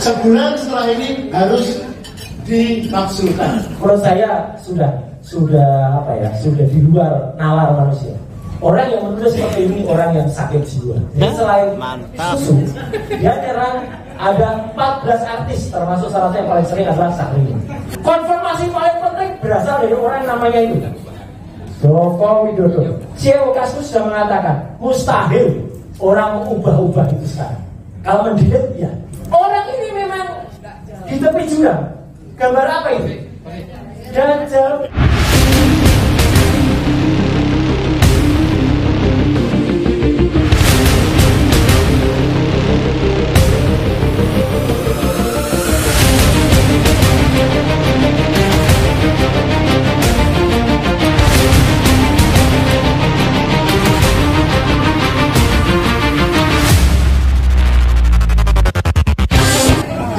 sebulan setelah ini harus dimaksudkan. Menurut saya sudah di luar nalar manusia. Orang yang menulis seperti ini orang yang sakit jiwa. Jadi selain susu, dia nyerang ada 14 artis, termasuk salah satu yang paling sering adalah Syahrini. Konfirmasi paling penting berasal dari orang namanya itu Joko Widodo. CEO Kaskus sudah mengatakan mustahil orang mengubah-ubah itu sekarang. Kalau mendelete ya. Orang ini memang di tepi jurang. Gambar apa itu? Gajah.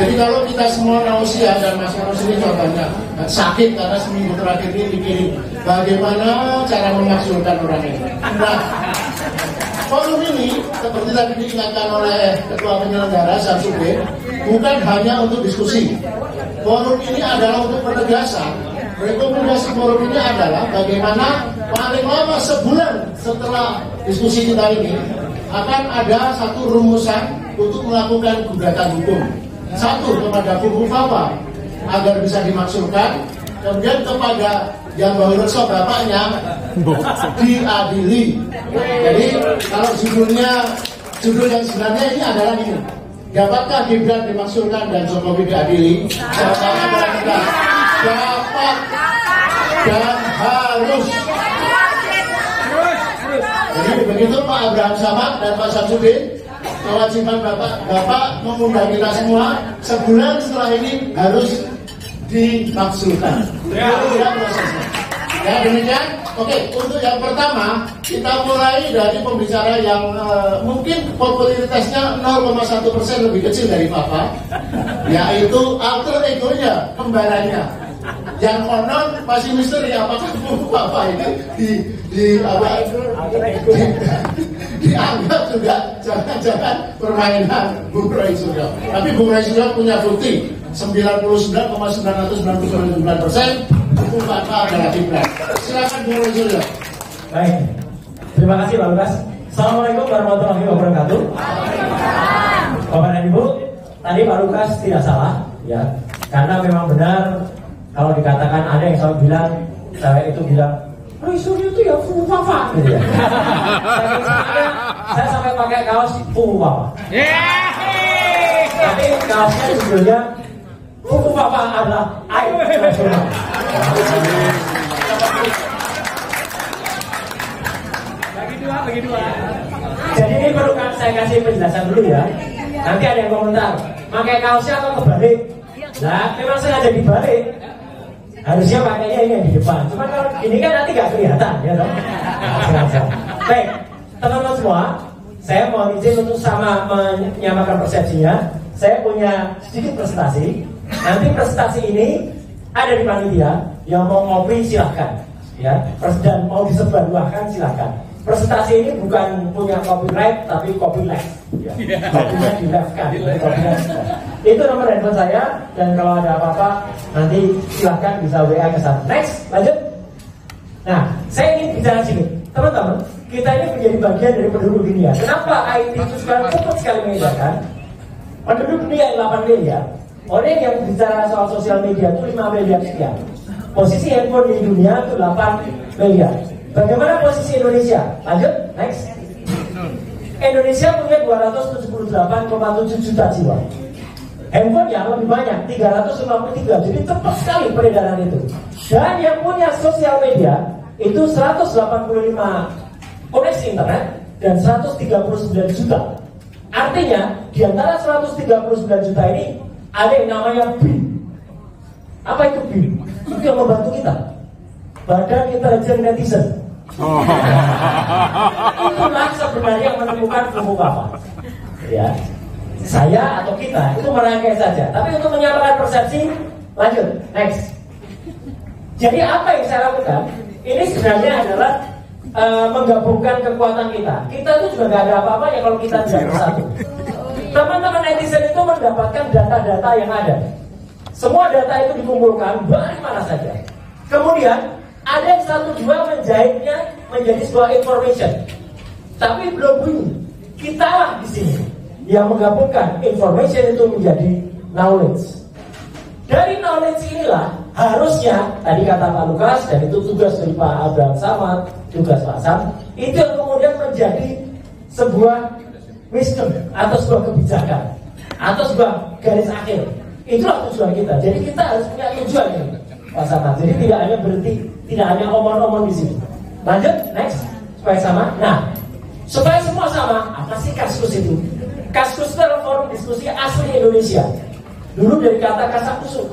Jadi kalau kita semua nausia dan Mas Ros ini contohnya sakit karena seminggu terakhir ini dikirim bagaimana cara memakzulkan orang ini. Nah, forum ini seperti tadi diingatkan oleh Ketua Penyelenggara Samsudin bukan hanya untuk diskusi. Forum ini adalah untuk penegasan. Rekomendasi forum ini adalah bagaimana paling lama sebulan setelah diskusi kita ini akan ada satu rumusan untuk melakukan gugatan hukum. Satu kepada Buku Papa agar bisa dimaksudkan, kemudian kepada yang baru resok bapaknya diadili. Jadi kalau judul yang sebenarnya ini adalah ini, dapatkah Gibran dimaksudkan dan Jokowi diadili? Jawabannya adalah dapat dan harus. Jadi begitu Pak Abraham Samad dan Pak Samsudin, kewajiban Bapak mengundang kita semua sebulan setelah ini harus dimaksudkan. Ya, prosesnya. Ya demikian. Oke, untuk yang pertama kita mulai dari pembicara yang mungkin popularitasnya 0,1% lebih kecil dari Papa, yaitu alter egonya, kembarannya. Yang konon masih misteri apakah Papa ini dianggap juga jangan-jangan permainan Bung Roy Suryo. Tapi Bung Roy Suryo punya bukti 99,999% hukum Papa adalah Gibran. Silakan Bung Roy Suryo. Baik, terima kasih Pak Lukas. Assalamualaikum warahmatullahi wabarakatuh. Bapak dan Ibu, tadi Pak Lukas tidak salah, ya, karena memang benar kalau dikatakan ada yang selalu bilang, saya itu bilang, Roy Suryo itu ya Fuhu Papa, gitu ya. Saya sampai pakai kaos Fuhu Papa. Tapi kaosnya judulnya Fuhu Papa adalah aib nasional. Bagi dua. Jadi ini perlu saya kasih penjelasan dulu ya. Nanti ada yang komentar, pakai kaosnya atau kebalik? Nah, memang sengaja dibalik. Harusnya pakainya ini yang di depan. Cuma kalau ini kan nanti nggak kelihatan, ya dong. Baik, teman-teman semua, saya mohon izin untuk sama menyamakan persepsinya. Saya punya sedikit presentasi. Nanti presentasi ini ada di panitia. Yang mau ngopi silahkan, ya. Dan mau disebarluaskan silahkan. Presentasi ini bukan punya copyright tapi copyleft, ya. Copyright di left kan. Itu nomor handphone saya, dan kalau ada apa-apa nanti silahkan bisa WA ke sana. Next, lanjut. Nah, saya ingin bicara sini, teman-teman. Kita ini menjadi bagian dari penduduk dunia. Kenapa IT itu sekarang cepat sekali mengedarkan? Penduduk dunia 8 miliar. Orang yang bicara soal sosial media itu 5 miliar sekian. Posisi handphone di dunia itu 8 miliar. Bagaimana posisi Indonesia? Lanjut, next. Indonesia punya 278,7 juta jiwa. Handphone yang lebih banyak, 353. Jadi cepat sekali peredaran itu. Dan yang punya sosial media itu 185 koneksi internet dan 139 juta. Artinya, di antara 139 juta ini ada yang namanya BIN. Apa itu BIN? Itu yang membantu kita. Badan Intelijen Netizen. Itulah sebenarnya yang menemukan Fuhu Papa. Ya, saya atau kita itu merangkai saja. Tapi untuk menyamakan persepsi, lanjut, next. Jadi apa yang saya lakukan? Ini sebenarnya adalah menggabungkan kekuatan kita. Kita itu juga nggak ada apa-apanya kalau kita tidak bersatu. Teman-teman netizen itu mendapatkan data-data yang ada. Semua data itu dikumpulkan dari mana saja. Kemudian ada yang satu dua menjahitnya menjadi sebuah information. Tapi belum bunyi. Kita lah di sini yang menggabungkan information itu menjadi knowledge. Dari knowledge inilah harusnya tadi kata Pak Lukas, dan itu tugas dari Pak Abraham Samad, tugas Pak Sam, itu yang kemudian menjadi sebuah wisdom atau sebuah kebijakan atau sebuah garis akhir. Itulah tujuan kita. Jadi kita harus punya tujuan ini, Pak Samad. Jadi tidak hanya berhenti, tidak hanya omong-omong di sini. Lanjut, next, supaya sama. Nah, supaya semua sama, apa sih Kaskus itu? Kaskus itu adalah forum diskusi asli Indonesia. Dulu dari kata kasakusuk.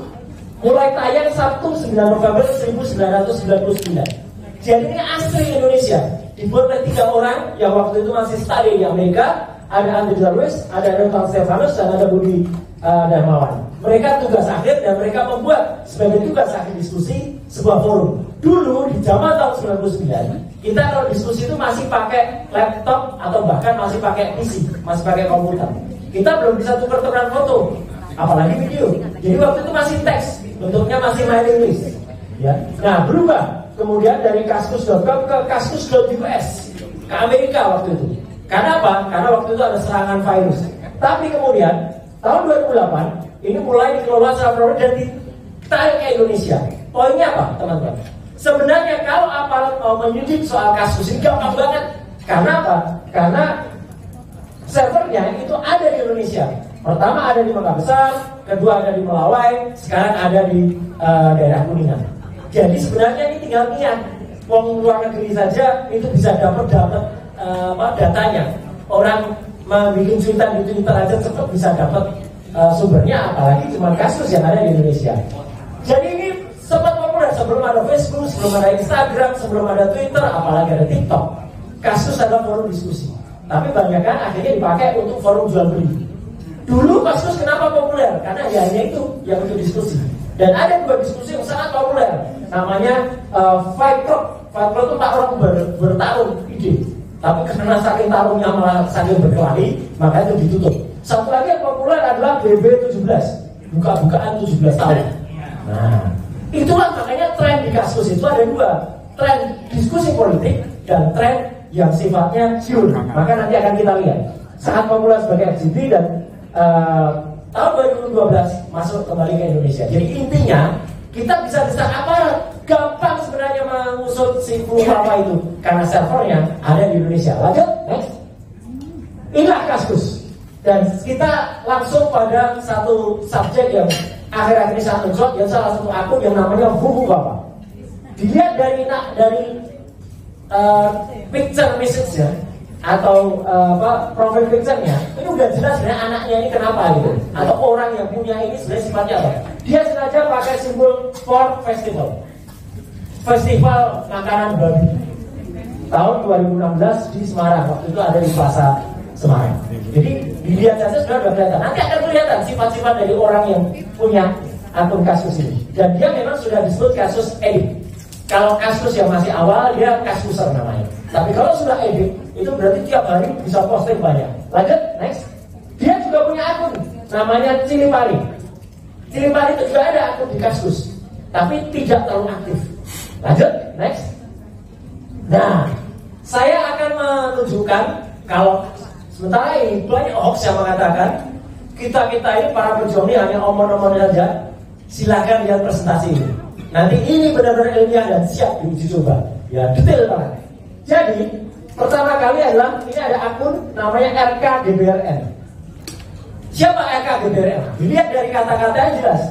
Mulai tayang Sabtu 9 November 1999. Jadi ini asli Indonesia. Dibuat oleh 3 orang yang waktu itu masih study di Amerika. Ada Andrew Darwis, ada Renton Stefanus, dan ada Budi Darmawan. Mereka tugas akhir dan mereka membuat sebagai tugas akhir diskusi sebuah forum. Dulu di zaman tahun 99, kita kalau diskusi itu masih pakai laptop atau bahkan masih pakai PC, masih pakai komputer. Kita belum bisa tukar-tukaran foto, apalagi video. Jadi waktu itu masih teks, bentuknya masih mailing list. Ya. Nah, berubah kemudian dari kaskus.com ke kaskus.us ke Amerika waktu itu. Karena apa? Karena waktu itu ada serangan virus. Tapi kemudian tahun 2008 ini mulai dikelola secara profesional dan ditarik ke Indonesia. Poinnya apa, teman-teman? Sebenarnya kalau aparat mau menyudik soal kasus ini gampang banget. Karena apa? Karena servernya itu ada di Indonesia. Pertama ada di Mangga Besar, kedua ada di Melawai, sekarang ada di daerah Kuningan. Jadi sebenarnya ini tinggal niat. Wong luar negeri saja itu bisa dapat datanya. Orang membuat cuitan di Twitter aja cepat bisa dapat sumbernya, apalagi cuma kasus yang ada di Indonesia. Jadi ini sempat populer sebelum ada Facebook, sebelum ada Instagram, sebelum ada Twitter, apalagi ada TikTok. Kasus adalah forum diskusi. Tapi banyak kan akhirnya dipakai untuk forum jual beli. Dulu kasus kenapa populer? Karena ya hanya itu yang untuk diskusi. Dan ada 2 diskusi yang sangat populer. Namanya Fight Club. Fight Club itu 4 orang bertarung ide. Tapi karena saking tarungnya malah saking berkelahi, maka itu ditutup. Satu lagi yang populer adalah BB17, buka-bukaan 17 tahun. Nah, itulah makanya tren di kasus itu ada 2, tren diskusi politik dan tren yang sifatnya siur. Maka nanti akan kita lihat. Sangat populer sebagai FGD dan tahun 2012 masuk kembali ke Indonesia. Jadi intinya kita bisa desak aparat. Gampang sebenarnya mengusut si flu apa itu karena servernya ada di Indonesia. Lanjut, next. Inilah kasus. Dan kita langsung pada satu subjek yang akhir-akhir ini sangat mencuat, yang salah satu akun yang namanya Bubu Bapak. Dilihat dari picture message-nya atau profile picture-nya, ini udah jelas sebenarnya anaknya ini kenapa gitu, atau orang yang punya ini sebenarnya sifatnya apa. Dia sengaja pakai simbol Sport Festival makanan babi tahun 2016 di Semarang. Waktu itu ada di Plaza Semarang. Jadi dilihat saja sudah kelihatan. Nanti akan kelihatan sifat-sifat dari orang yang punya akun kasus ini. Dan dia memang sudah disebut kasus edit. Kalau kasus yang masih awal dia kasuser namanya. Tapi kalau sudah edit itu berarti tiap hari bisa posting banyak. Lanjut, next. Dia juga punya akun namanya Cilipari. Cilipari itu juga ada akun di kasus, tapi tidak terlalu aktif. Lanjut, next. Nah, saya akan menunjukkan kalau sementara ini banyak hoax yang mengatakan kita ini para pejuang ini hanya omong-omong saja. Silakan lihat presentasi ini. Nanti ini benar-benar ilmiah dan siap diuji coba. Ya, detail banget. Jadi, pertama kali adalah ini ada akun namanya RKGBRN. Siapa RKGBRN? Dilihat dari kata-katanya jelas.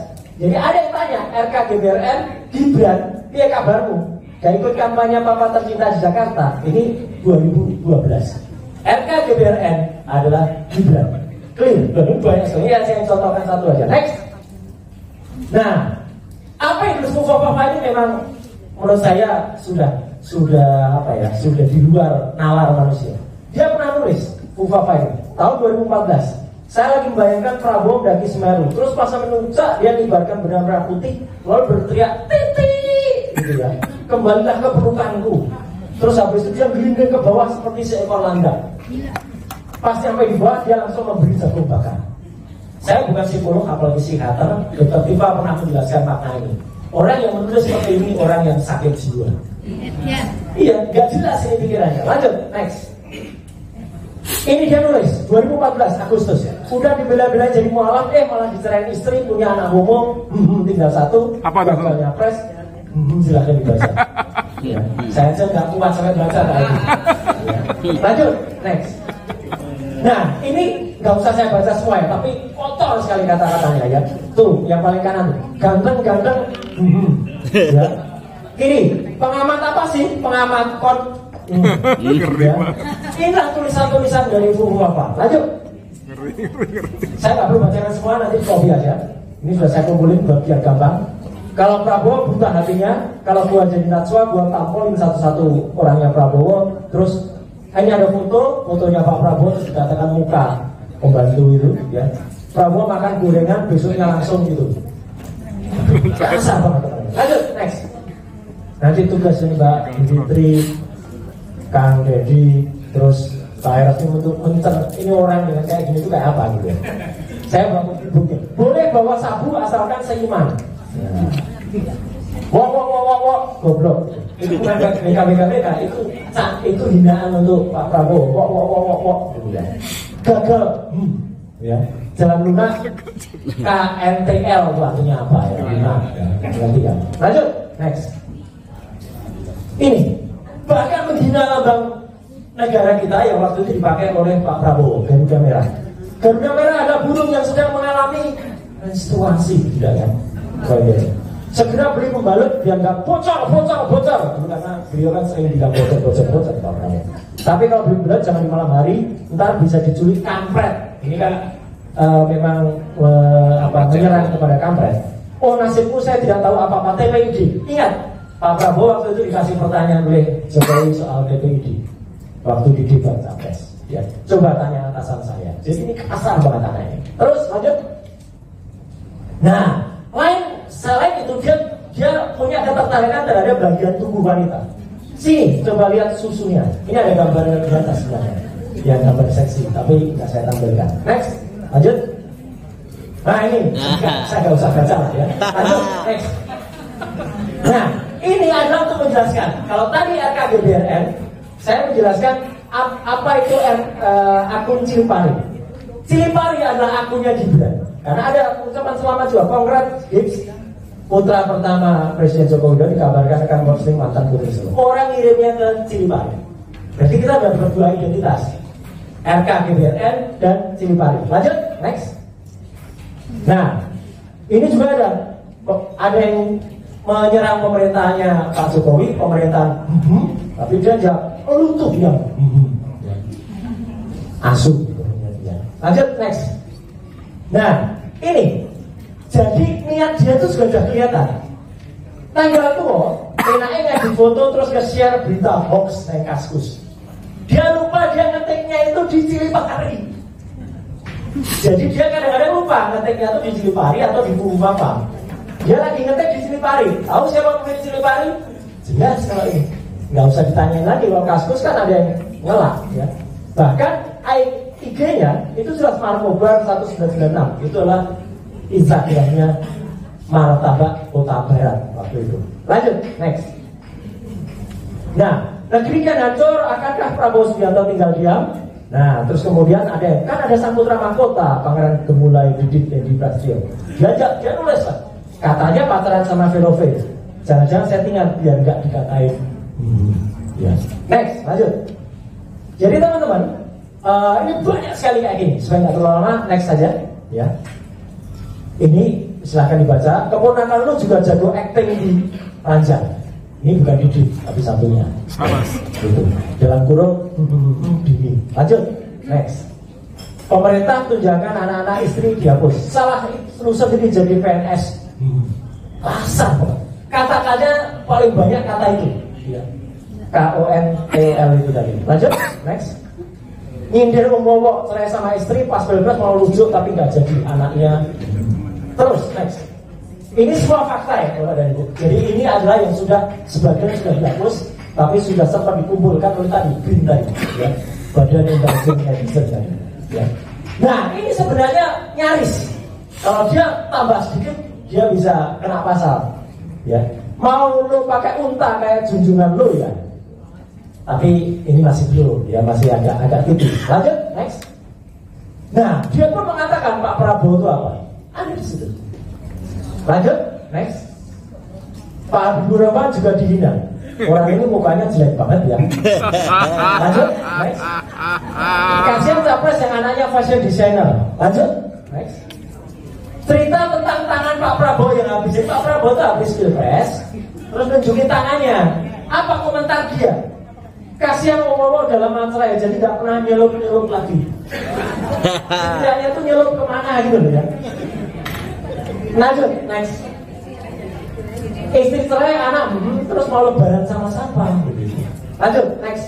Jadi ada yang tanya, RKGBRN, Gibran, dia kabarmu? Dan ikut kampanye Papa Tercinta di Jakarta, ini 2012. RKGBRN adalah Gibran. Clear, banyak sekali. Ya, saya contohkan satu aja. Next. Nah, apa yang disebut Papa ini memang menurut saya sudah di luar nalar manusia. Dia pernah nulis Fufafa ini tahun 2014. Saya lagi membayangkan Prabowo mendaki Semeru. Terus pas menuncak dia mengibarkan bendera merah putih, lalu berteriak titik, gitu ya. Kembalilah ke pelukanku. Terus habis itu dia gelinding ke bawah seperti seekor landak. Pas sampai di bawah dia langsung memberi jagung bakar. Saya bukan psikolog apalagi psikiater, Dr. Tifa pernah menjelaskan makna ini. Orang yang menulis seperti ini orang yang sakit jiwa. Iya, nggak jelas ini pikirannya. Lanjut, next. Ini dia nulis 2014 Agustus ya. Udah dibela-belain jadi mualaf, malah dicerain istri, punya anak homo, tinggal satu. Apa tuh? Pres, silahkan dibaca. Ya. Saya aja nggak kuat sampai baca tadi. Ya. Lanjut, next. Nah, ini nggak usah saya baca semua ya, tapi kotor sekali kata-katanya ya. Tuh, yang paling kanan, ganteng-ganteng. Ya. Kiri, pengamat apa sih? Pengamat ya. Inilah tulisan-tulisan dari buku apa. Lanjut. Saya nggak perlu bacakan semua, nanti copy aja. Ini sudah saya kumpulin buat biar gampang. Kalau Prabowo buta hatinya, kalau gua jadi Najwa, gua tampolin satu-satu orangnya Prabowo. Terus ini ada fotonya Pak Prabowo, terus dikatakan muka pembantu itu, ya. Prabowo makan gorengan, besoknya langsung gitu. Kasar banget. Lanjut, next. Nanti tugas ini Mbak Fitri, Kang Deddy, terus Pak Eros ini untuk mencer ini orang dengan kayak gini itu kayak apa gitu ya. Saya bukti. Boleh bawa sabu asalkan seiman. Wok, goblok. Itu bukan BKBK, itu hinaan untuk Pak Prabowo. Wok, gitu ya. Gagal, ya. Jalan lunas, KNTL itu artinya apa ya? Lunas, nanti kan. Lanjut, next. Ini bahkan menghina lambang negara kita yang waktu itu dipakai oleh Pak Prabowo, Garuda Merah. Garuda Merah ada burung yang sedang mengalami menstruasi, tidak kan? Segera beli pembalut biar nggak bocor. Karena beliau kan sering bilang bocor Pak Prabowo. Tapi kalau beli pembalut jangan di malam hari, ntar bisa diculik kampret. Ini kan memang menyerang kepada kampret. Oh nasibku saya tidak tahu apa-apa TPID. Ingat, Pak Prabowo waktu itu dikasih pertanyaan oleh Jokowi soal TPID waktu di debat capres. Ya, coba tanya atasan saya. Jadi ini kasar banget anaknya. Terus lanjut. Nah, selain itu dia punya ketertarikan terhadap bagian tubuh wanita. Sini, coba lihat susunya. Ini ada gambar di atas sebenarnya. Ya gambar seksi, tapi nggak saya tampilkan. Next, lanjut. Nah ini, saya nggak usah baca lah ya. Lanjut, next. Nah, ini adalah untuk menjelaskan. Kalau tadi RKGBRN, saya menjelaskan apa itu akun Cilipari. Cilipari adalah akunnya Gibran. Karena ada ucapan selamat juga, Congrats Gibbs, putra pertama Presiden Joko Widodo dikabarkan akan posting mantan putri Solo. Orang ngirimnya ke Cilipari. Berarti kita sudah berdua identitas, RKGBRN dan Cilipari. Lanjut, next. Nah, ini juga ada yang menyerang pemerintahnya Pak Jokowi, pemerintahan, tapi dia jawab, lu tuh diam, asuh. Lanjut, next. Nah, ini jadi niat dia tuh sudah kelihatan. Tanggal itu enaknya nggak difoto terus nge-share berita hoax naik Kaskus. Dia lupa dia ngetiknya itu di Cilipari. Jadi dia kadang-kadang lupa ngetiknya itu di Cilipari atau di Bumbu Bapak. Dia lagi ngetik di Cilipari. Tahu siapa pemilik Cilipari? Jelas kalau ini. Nggak usah ditanyain lagi, kalau Kaskus kan ada yang ngelak ya. Bahkan IG-nya itu sudah Markobar 1996. Itulah Instagramnya Martabak Kota Barat waktu itu. Lanjut, next. Nah, negeri kan hancur, akankah Prabowo Subianto tinggal diam? Nah, terus kemudian ada Sang Putra Mahkota, Pangeran Gemulai Didit Edi Prasetyo. Dia nulis lah, katanya pacaran sama Velove. Jangan-jangan settingan biar nggak dikatain. Ya. Next, lanjut. Jadi teman-teman, ini banyak sekali kayak gini. Supaya nggak terlalu lama, next saja. Ya. Ini silahkan dibaca. Keponakan lu juga jago acting di ranjang. Ini bukan Didi, tapi satunya. Itu. Dalam kurung Didi. Lanjut, next. Pemerintah tunjangan anak-anak istri dihapus. Salah lu sendiri jadi PNS. Kasar. Kata-katanya paling banyak kata itu. Ya. KONTL itu tadi. Lanjut, next. Nyindir umwowo cerai sama istri pas bebas mau rujuk tapi nggak jadi anaknya. Terus next. Ini semua fakta ya Bapak dan Ibu. Jadi ini adalah yang sebagian sudah dihapus tapi sudah sempat dikumpulkan oleh tadi BRIN tadi ya. badan intelijen netizen kan. Ya. Nah ini sebenarnya nyaris. Kalau dia tambah sedikit, dia bisa kena pasal. Ya. Mau lu pakai unta kayak junjungan lu ya. Tapi ini masih belum, ya masih agak tipis. Lanjut, next. Nah, dia pun mengatakan Pak Prabowo itu apa? Ada di situ. Lanjut, next. Pak Habibur Rahman juga dihina. Orang ini mukanya jelek banget ya. Lanjut, next. Kasihan capres yang anaknya fashion designer. Lanjut, next. Cerita tentang tangan Pak Prabowo yang habis. Pak Prabowo itu habis pilpres, terus nunjukin tangannya. Apa komentar dia? Kasihan ngomong dalam acara ya, jadi nggak pernah nyelup lagi. Istilahnya tuh nyelup kemana gitu loh ya. Lanjut, next. Istri cerai, anak, terus mau lebaran sama siapa? Lanjut, next.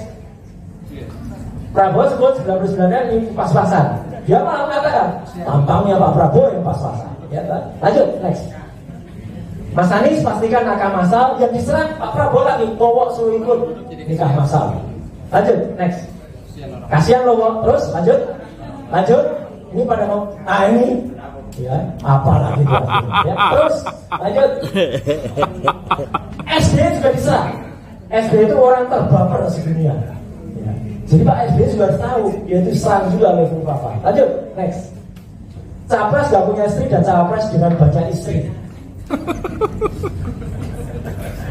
Prabowo sebut 99-nya ini pas-pasan. Dia malah mengatakan tampangnya Pak Prabowo yang pas-pasan. Ya, lanjut, next. Mas Anies pastikan nakah masal, yang diserang Pak Prabowo lagi bawa suruh ikut nikah masal. Lanjut, next. Kasihan loh, terus lanjut. Ini pada mau, ini ya, apa lagi ya, terus lanjut. SBY juga diserang. SBY itu orang terbaper sedunia. Ya. Jadi Pak SBY juga harus tahu, dia itu diserang juga oleh Bung Papa. Lanjut, next. Capres gak punya istri dan cawapres dengan banyak istri.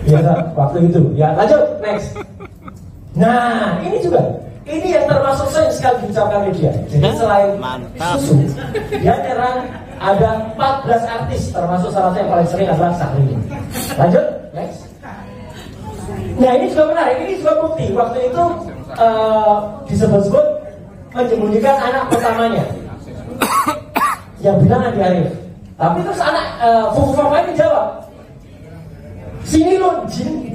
Ya waktu itu. Ya lanjut, next. Nah ini juga, ini yang termasuk sering sekali diucapkan media. Jadi selain susu, dia nyerang ada 14 artis, termasuk salah satu yang paling sering adalah Syahrini. Lanjut, next. Nah ini juga menarik, ini juga bukti. Waktu itu disebut-sebut menyembunyikan anak pertamanya yang bilang Andi Arief. Tapi terus anak Fufu Fama ini jawab, sini lo jin,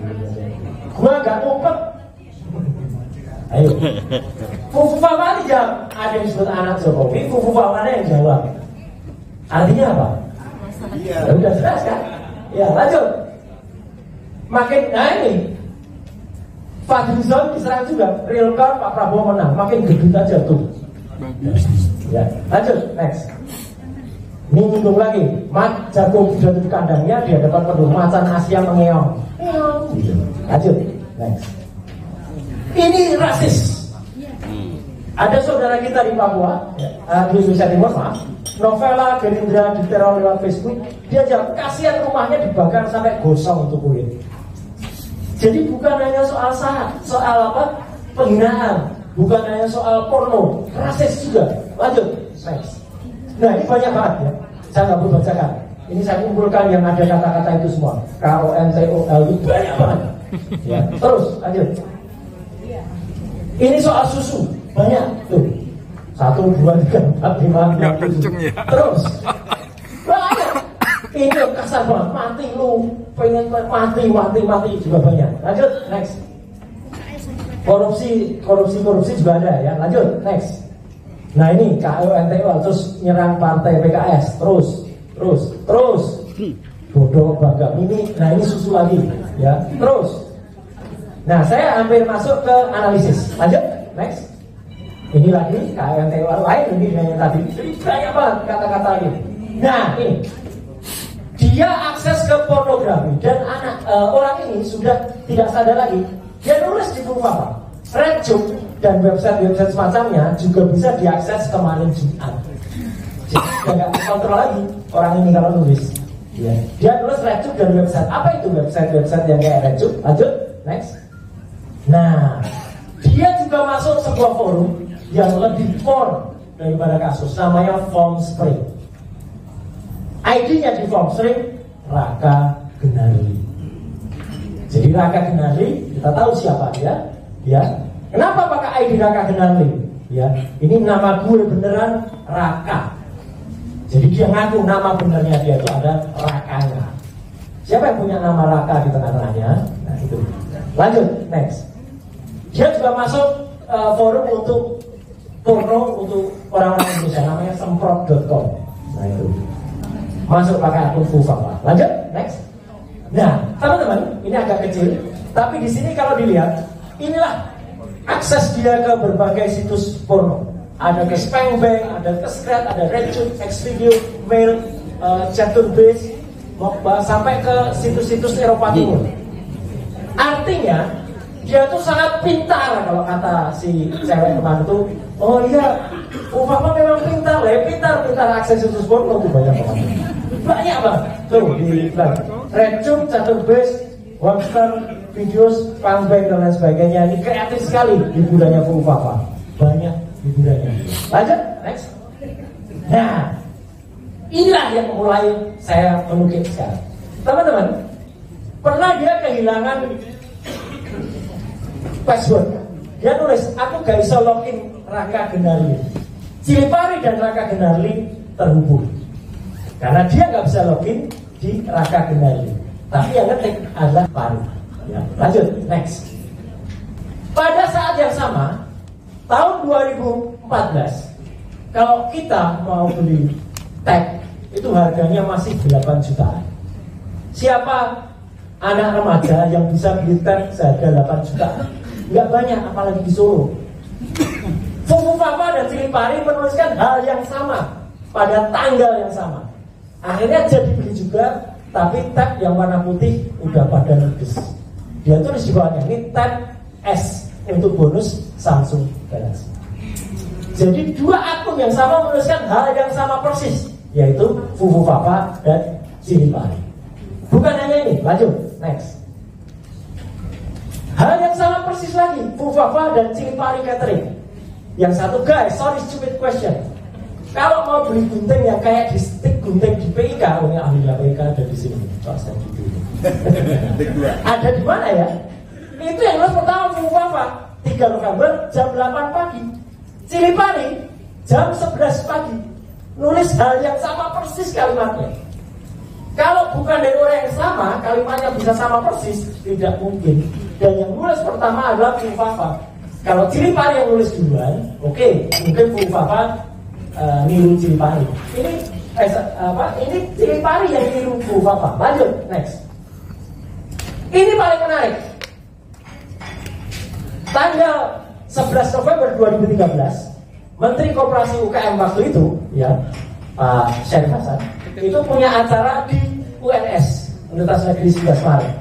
gua gak ngumpet. Ayo, Fufu Fama ini jawab, ada yang disebut anak Jokowi, Fufu Fama yang jawab. Artinya apa? Ya udah jelas kan? Ya lanjut. Makin, nah ini Fadlizon diserang juga, real count Pak Prabowo menang, makin gedut aja tuh. Ya lanjut, next. Ini nyinggung lagi, Mat jago sudah di kandangnya di hadapan penduduk macan Asia mengeong. Lanjut, next. Ini rasis. Ada saudara kita di Papua, di Indonesia Timur, maaf. Novela Gerindra diteror lewat Facebook. Dia jawab, kasihan rumahnya dibakar sampai gosong untuk kulit. Jadi bukan hanya soal apa penghinaan, bukan hanya soal porno, rasis juga. Lanjut, next. Nah ini banyak banget ya, saya nggak perlu bacakan. Ini saya kumpulkan yang ada kata-kata itu semua. KONTOL itu banyak banget. Ya, terus lanjut. Ini soal susu banyak tuh. 1, 2, 3, 4, 5, 6, 7. Terus banyak. Ini kasar banget. Mati lu, pengen mati juga banyak. Lanjut, next. Korupsi juga ada ya. Lanjut, next. Nah ini KONTOL terus nyerang partai PKS terus bodoh bangga ini. Nah ini susu lagi ya terus. Nah saya hampir masuk ke analisis. Lanjut next. Ini lagi KONTOL lain ini dengan yang tadi. Jadi banyak banget kata-kata ini. Nah ini dia akses ke pornografi dan orang ini sudah tidak sadar lagi. Dia nulis di buku apa? Redjob dan website semacamnya juga bisa diakses kemarin Jumat. Jadi nggak kontrol lagi orang ini kalau nulis. Ya. Dia nulis Redjob dan website. Apa itu website yang kayak Redjob? Lanjut, next. Nah, dia juga masuk sebuah forum yang lebih core daripada kasus. Namanya Formspring. ID-nya di Formspring Raka Gendari. Jadi Raka Gendari kita tahu siapa dia. Ya, kenapa pakai ID Raka Gendari? Ya, ini nama gue beneran Raka. Jadi dia ngaku nama benernya dia itu ada Rakanya. Siapa yang punya nama Raka di tengah-tengahnya? Nah itu. Lanjut, next. Dia juga masuk forum untuk porno untuk orang-orang Indonesia namanya semprot.com. Nah itu. Masuk pakai akun Fufama. Lanjut, next. Nah, teman-teman, ini agak kecil, tapi di sini kalau dilihat, inilah akses dia ke berbagai situs porno. Ada ke Spangbang, ada ke Scrat, ada RedTube, Xvideo, Mail, Chaturbase, sampai ke situs-situs Eropa Timur. Artinya dia tuh sangat pintar kalau kata si cewek teman itu. Oh iya, Papa memang pintar lah, pintar akses situs porno tuh banyak banget. Banyak banget. Tuh di RedTube, Chaturbase, Webster, Videos, Spangbang dan lain sebagainya. Ini kreatif sekali hiburannya Papa. Banyak hiburannya. Lanjut, next. Nah, inilah yang mulai saya menukik sekarang. Teman-teman, pernah dia kehilangan password? Dia nulis, aku gak bisa login Raka Gendari. Cilipari dan Raka Gendari terhubung. Karena dia gak bisa login di Raka Gendari. Tapi yang ngetik adalah Paru. Ya, lanjut, next. Pada saat yang sama, tahun 2014, kalau kita mau beli tag, itu harganya masih 8 jutaan. Siapa anak remaja yang bisa beli tag seharga 8 juta? Nggak banyak, apalagi di Solo. Fufu Papa dan Cilipari menuliskan hal yang sama pada tanggal yang sama. Akhirnya jadi beli juga, tapi tag yang warna putih udah pada ludes. Dia tulis di bawahnya, ini tag S untuk bonus Samsung Galaxy. Jadi dua akun yang sama menuliskan hal yang sama persis, yaitu Fufu Papa dan Cilipari. Bukan hanya ini, lanjut, next. Hal yang sama persis lagi, Fufu Papa dan Cilipari Catering. Yang satu, guys, sorry stupid question. Kalau mau beli gunting yang kayak di stick gunting di PIK, ini ahlinya PIK ada di sini. Ada di mana ya? Itu yang nulis pertama Fufu Papa, 3 November jam 8 pagi. Cilipari jam 11 pagi. Nulis hal yang sama persis kalimatnya. Kalau bukan dari orang yang sama, kalimatnya bisa sama persis, tidak mungkin. Dan yang nulis pertama adalah Fufu Papa. Kalau Cilipari yang nulis duluan, oke, mungkin Fufu Papa niru Cilipari. Ini Cilipari yang niru Fufu Papa. Lanjut, next. Ini paling menarik. Tanggal 11 November 2013, Menteri Koperasi UKM waktu itu, ya, Pak Syarif Hasan, itu punya acara di UNS, Universitas Negeri 11 Maret.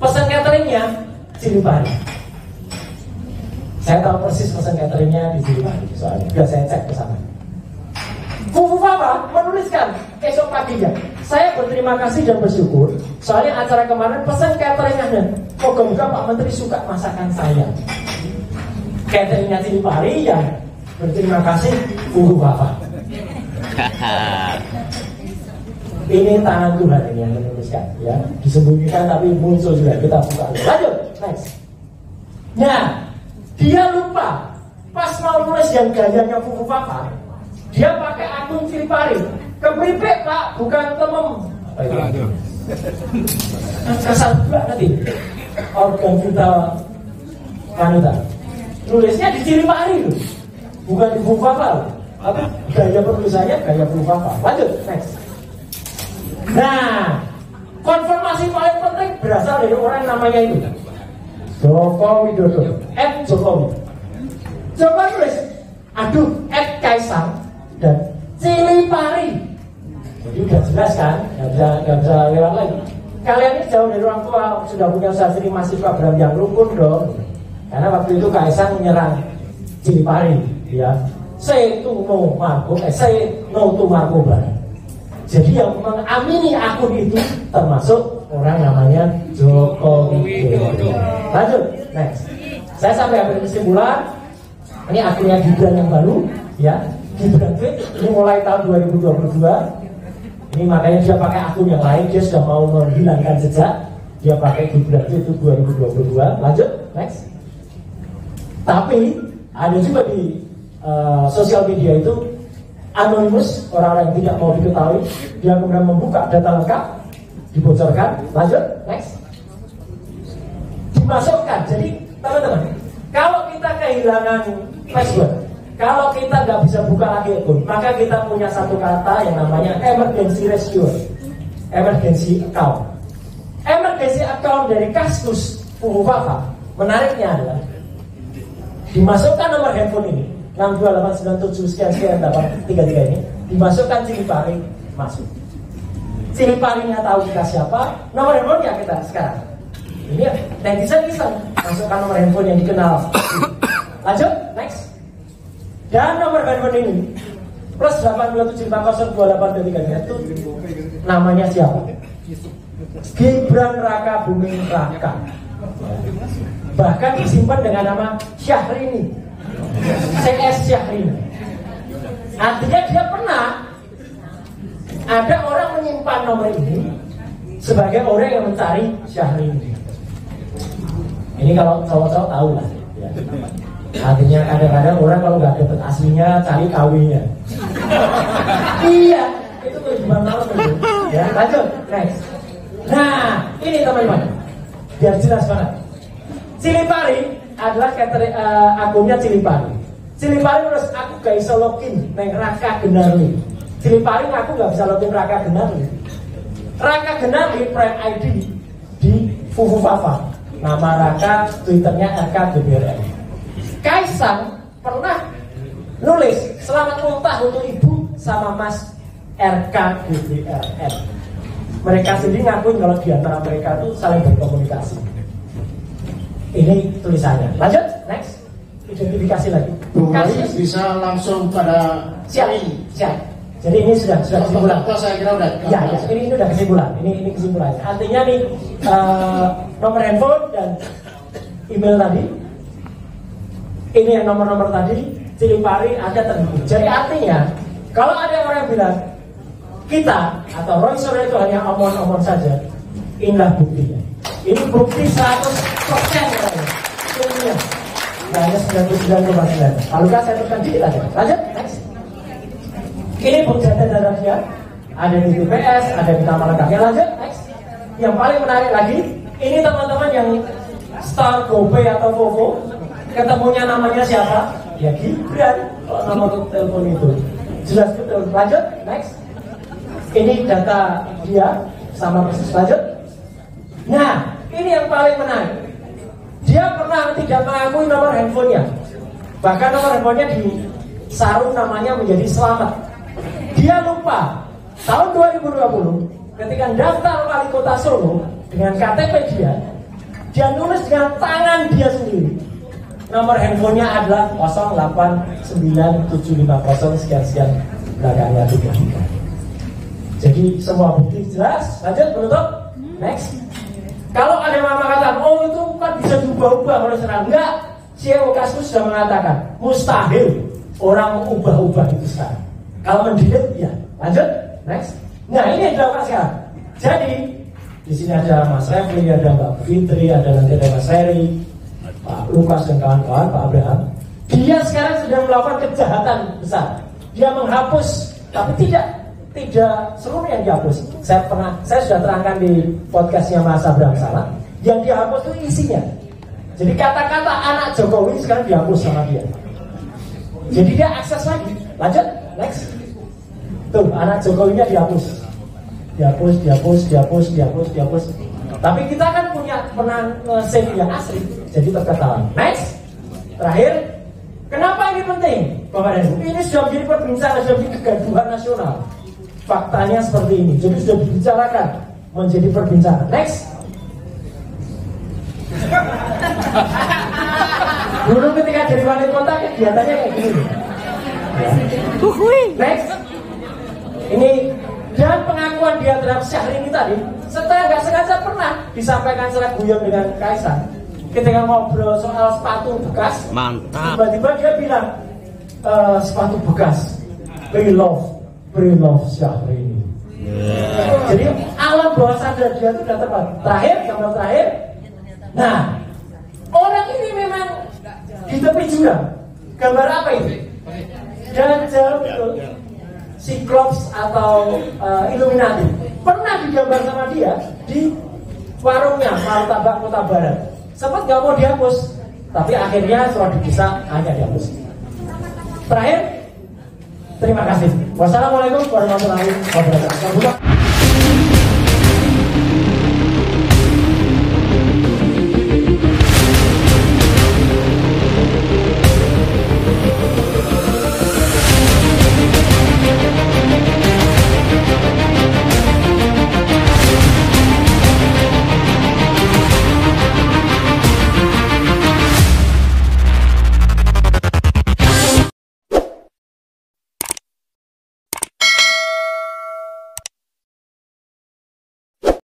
Pesan cateringnya Cilipari. Saya tahu persis pesan cateringnya di Cilipari, soalnya sudah saya cek ke sana. Fufu Papa menuliskan esok paginya, saya berterima kasih dan bersyukur, soalnya acara kemarin pesan cateringnya, moga-moga Pak Menteri suka masakan saya. Cateringnya Cilipari yang berterima kasih Fufu Papa. Ini tangan Tuhan ini yang menuliskan, ya, disembunyikan tapi muncul juga. Kita buka. Lanjut, next. Nah, dia lupa pas mau nulis yang gayanya Fufu Papa, dia pakai akun Cilipari. Kepripek Pak, bukan temem. Kesal juga nanti. Organ vital wanita. Nulisnya di Cilipari loh, bukan di Fufu Papa. Tapi gaya penulisannya gaya Fufu Papa. Lanjut, next. Nah, konfirmasi paling penting berasal dari orang namanya itu Joko Widodo, Jokowi. Coba tulis, aduh, Kaisang dan Cilipari. Jadi udah jelas kan, nggak bisa lewat lagi. Kalian ini jauh dari orang tua, sudah punya usaha sendiri, mahasiswa Bram yang rukun dong. Karena waktu itu Kaisang menyerang Cilipari, ya. Say no to Marco. Jadi yang mengamini akun itu termasuk orang namanya Joko Widodo. Lanjut, next. Saya sampai ambil kesimpulan. Ini akunnya Gibran yang baru, ya. Gibran Tweet. Ini mulai tahun 2022. Ini makanya dia pakai akun yang lain. Dia sudah mau menghilangkan jejak. Dia pakai Gibran Tweet itu 2022. Lanjut, next. Tapi ada juga di sosial media itu anonymous, orang-orang yang tidak mau diketahui. Dia kemudian membuka data lengkap, dibocorkan. Lanjut, next. Dimasukkan. Jadi teman-teman, kalau kita kehilangan password, kalau kita nggak bisa buka lagi akun, maka kita punya satu kata yang namanya emergency rescue, emergency account. Emergency account dari kasus Fufu Papa, menariknya adalah dimasukkan nomor handphone ini 62897 sekian 833 ini, dimasukkan cili pari, masuk. Cili parinya tahu kita siapa, nomor handphone ya kita sekarang. Ini netizen iseng, masukkan nomor handphone yang dikenal. Lanjut, next. Dan nomor handphone ini plus 827402823 itu namanya siapa? Gibran Raka Buming Raka. Bahkan disimpan dengan nama Syahrini, CS Syahrini. Artinya dia pernah ada orang menyimpan nomor ini sebagai orang yang mencari Syahrini. Ini kalau cowok-cowok tahu lah ya. Artinya kadang-kadang orang kalau nggak dapet aslinya cari kawinnya. Iya, itu kehidupan malam itu. Ya, lanjut, next. Nah, ini teman-teman, biar jelas banget. Cili pari adalah akunnya Cili pari. Cili pari terus aku gak bisa login neng Raka Genarli. Cili pari aku gak bisa login Raka Genarli. Raka Genarli prime ID di Fufu Fafa. Nama Raka, Twitternya RKGBRN. Kaisang pernah nulis selamat ulang tahun untuk ibu sama Mas RKGBRN. Mereka sendiri ngakuin kalau di antara mereka itu saling berkomunikasi. Ini tulisannya. Lanjut, next. Identifikasi lagi. Kasus bisa langsung pada siap. Jadi ini sudah kesimpulan. Saya kira udah. Ya, ini udah kesimpulan. Ini kesimpulannya. Artinya nih nomor handphone dan email tadi. Ini yang nomor-nomor tadi, cili pari ada terhubung. Jadi artinya kalau ada orang yang bilang kita atau Roy Suryo itu hanya omong-omong saja, inilah buktinya. Ini bukti 100% ilmiah. Hanya 99,9. Lalu kan saya teruskan dikit aja. Lanjut, next. Ini bukti data dia. Ada di TPS, ada di nama lengkapnya. Lanjut, next. Yang paling menarik lagi, ini teman-teman yang Star GoPay atau Vovo, ketemunya namanya siapa? Ya Gibran. Kalau nama telepon itu jelas betul. Lanjut, next. Ini data dia sama persis. Lanjut. Nah, ini yang paling menarik. Dia pernah tidak mengakui nomor handphonenya. Bahkan nomor handphonenya di sarung namanya menjadi Selamat. Dia lupa. Tahun 2020 ketika daftar wali kota Solo dengan KTP dia nulis dengan tangan dia sendiri. Nomor handphonenya adalah 089750 sekian belakangnya 33. Jadi semua bukti jelas. Lanjut, penutup. Next. Kalau ada yang mengatakan, oh itu kan bisa diubah-ubah oleh sekarang. Enggak, CEO Kaskus sudah mengatakan mustahil orang mengubah-ubah itu sekarang. Kalau mendelete, ya. Lanjut, next. Nah ini yang dilakukan sekarang. Jadi di sini ada Mas Refli, ada Mbak Fitri, ada nanti ada Mas Heri, Pak Lukas dan kawan-kawan, Pak Abraham. Dia sekarang sedang melakukan kejahatan besar. Dia menghapus, tapi tidak seluruhnya yang dihapus. Saya sudah terangkan di podcastnya Mas Abraham Salah. Yang dihapus itu isinya. Jadi kata-kata anak Jokowi sekarang dihapus sama dia. Jadi dia akses lagi. Lanjut, next. Tuh, anak Jokowinya dihapus. Dihapus. Tapi kita kan pernah save yang asli. Jadi terketahuan. Next. Terakhir, kenapa ini penting? Bapak dan Ibu, ini sudah menjadi perbincangan, sudah menjadi kegaduhan nasional. Faktanya seperti ini. Jadi sudah dibicarakan menjadi perbincangan. Next. Dulu ketika jadi wali kota kegiatannya kayak gini. Next. Ini dan pengakuan dia terhadap Syahrini tadi, setelah nggak sengaja pernah disampaikan secara guyon dengan Kaisang. Ketika ngobrol soal sepatu bekas, mantap. Tiba-tiba dia bilang sepatu bekas, pre-love Syahrini. Jadi alam bawah sadar dia itu sudah tepat. Gambar terakhir. Nah, orang ini memang di tepi jurang. Gambar apa itu? Dajjal betul. Cyclops atau Illuminati. Pernah digambar sama dia di warungnya Martabak Kota Barat. Sempat nggak mau dihapus, tapi akhirnya setelah dipisah hanya dihapus. Terakhir, terima kasih. Wassalamualaikum warahmatullahi wabarakatuh.